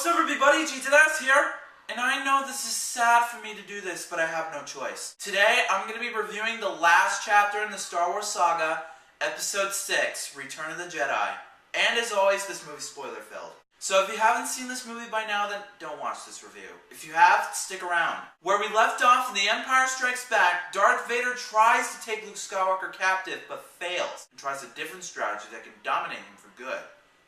What's up everybody, Jedi here, and I know this is sad for me to do this, but I have no choice. Today, I'm going to be reviewing the last chapter in the Star Wars saga, Episode 6, Return of the Jedi. And as always, this movie's spoiler-filled. So if you haven't seen this movie by now, then don't watch this review. If you have, stick around. Where we left off in The Empire Strikes Back, Darth Vader tries to take Luke Skywalker captive, but fails, and tries a different strategy that can dominate him for good.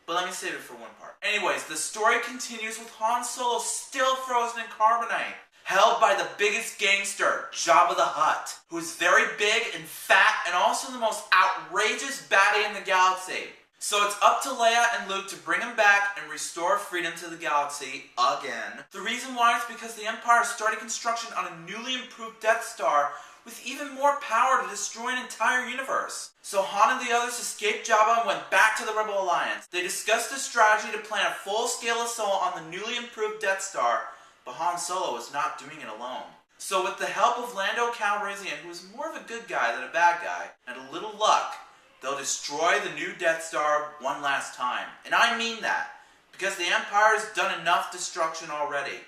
But let me save it for one part. Anyways, the story continues with Han Solo still frozen in carbonite, held by the biggest gangster, Jabba the Hutt, who is very big and fat and also the most outrageous baddie in the galaxy. So it's up to Leia and Luke to bring him back and restore freedom to the galaxy again. The reason why is because the Empire is starting construction on a newly improved Death Star with even more power to destroy an entire universe. So Han and the others escaped Jabba and went back to the Rebel Alliance. They discussed a strategy to plan a full-scale assault on the newly improved Death Star, but Han Solo was not doing it alone. So with the help of Lando Calrissian, who is more of a good guy than a bad guy, and a little luck, they'll destroy the new Death Star one last time. And I mean that, because the Empire has done enough destruction already.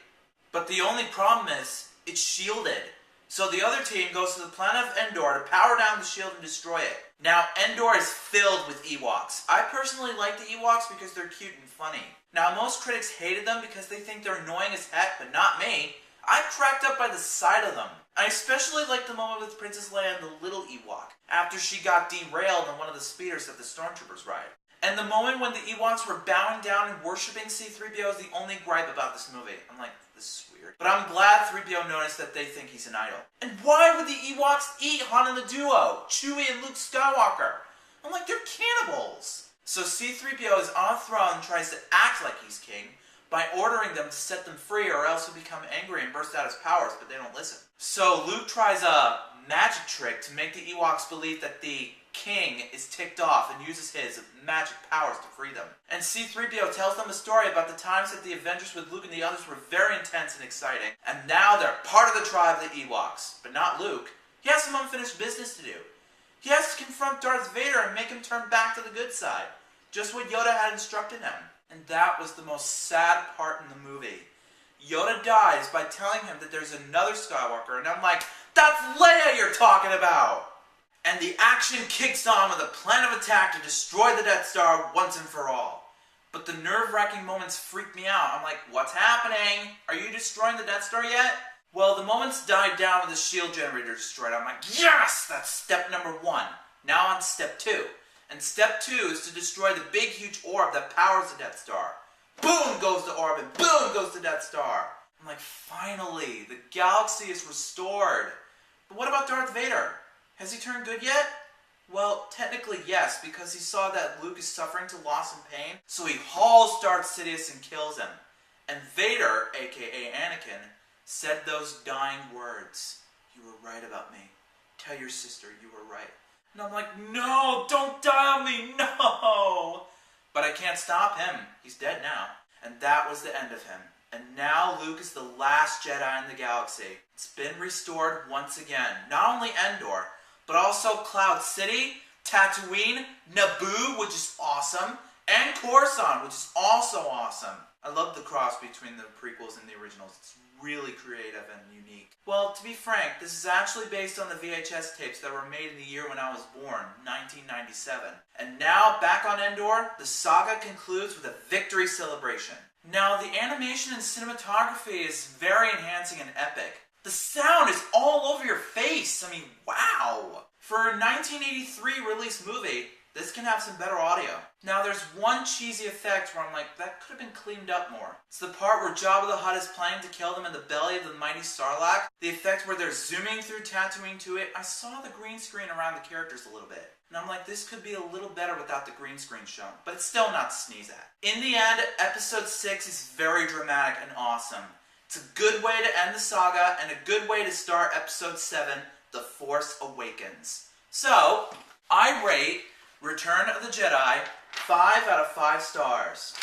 But the only problem is, it's shielded. So the other team goes to the planet of Endor to power down the shield and destroy it. Now, Endor is filled with Ewoks. I personally like the Ewoks because they're cute and funny. Now, most critics hated them because they think they're annoying as heck, but not me. I cracked up by the sight of them. I especially like the moment with Princess Leia and the little Ewok, after she got derailed on one of the speeders that the Stormtroopers ride. And the moment when the Ewoks were bowing down and worshipping C-3PO is the only gripe about this movie. I'm like, this is weird. But I'm glad 3PO noticed that they think he's an idol. And why would the Ewoks eat Han and the duo, Chewie and Luke Skywalker? I'm like, they're cannibals. So C-3PO is on a throne and tries to act like he's king by ordering them to set them free or else he'll become angry and burst out his powers, but they don't listen. So Luke tries a magic trick to make the Ewoks believe that the king is ticked off and uses his magic powers to free them. And C-3PO tells them a story about the times that the adventures with Luke and the others were very intense and exciting, and now they're part of the tribe of the Ewoks. But not Luke. He has some unfinished business to do. He has to confront Darth Vader and make him turn back to the good side, just what Yoda had instructed him. And that was the most sad part in the movie. Yoda dies by telling him that there's another Skywalker, and I'm like, that's Leia you're talking about! And the action kicks on with a plan of attack to destroy the Death Star once and for all. But the nerve-wracking moments freak me out. I'm like, what's happening? Are you destroying the Death Star yet? Well, the moments died down with the shield generator destroyed. I'm like, yes! That's step number 1. Now on step 2. And step 2 is to destroy the big, huge orb that powers the Death Star. Boom goes the orb, and boom goes the Death Star. I'm like, finally, the galaxy is restored. But what about Darth Vader? Has he turned good yet? Well, technically yes, because he saw that Luke is suffering to loss and pain, so he hauls Darth Sidious and kills him. And Vader, aka Anakin, said those dying words. You were right about me. Tell your sister you were right. And I'm like, no, don't die on me, no! But I can't stop him. He's dead now. And that was the end of him. And now Luke is the last Jedi in the galaxy. It's been restored once again. Not only Endor, but also Cloud City, Tatooine, Naboo, which is awesome, and Coruscant, which is also awesome. I love the cross between the prequels and the originals. It's really creative and unique. Well, to be frank, this is actually based on the VHS tapes that were made in the year when I was born, 1997. And now, back on Endor, the saga concludes with a victory celebration. Now, the animation and cinematography is very enhancing and epic. The sound is all over your face. I mean, wow. For a 1983 released movie, this can have some better audio. Now, there's one cheesy effect where I'm like, that could have been cleaned up more. It's the part where Jabba the Hutt is planning to kill them in the belly of the mighty Sarlacc. The effect where they're zooming through Tatooine to it. I saw the green screen around the characters a little bit. And I'm like, this could be a little better without the green screen shown. But it's still not to sneeze at. In the end, Episode 6 is very dramatic and awesome. It's a good way to end the saga and a good way to start Episode 7, The Force Awakens. So, I rate Return of the Jedi 5 out of 5 stars.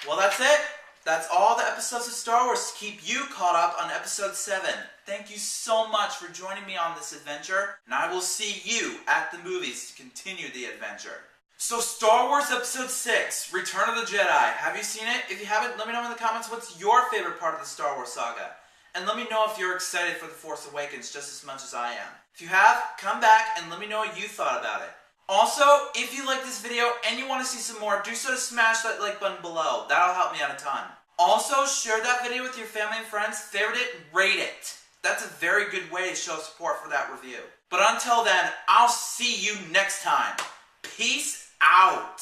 Well, that's it. That's all the episodes of Star Wars to keep you caught up on Episode 7. Thank you so much for joining me on this adventure, and I will see you at the movies to continue the adventure. So Star Wars Episode 6, Return of the Jedi. Have you seen it? If you haven't, let me know in the comments what's your favorite part of the Star Wars saga. And let me know if you're excited for The Force Awakens just as much as I am. If you have, come back and let me know what you thought about it. Also, if you like this video and you want to see some more, do so to smash that like button below. That'll help me out a ton. Also, share that video with your family and friends, favorite it, rate it. That's a very good way to show support for that review. But until then, I'll see you next time. Peace out.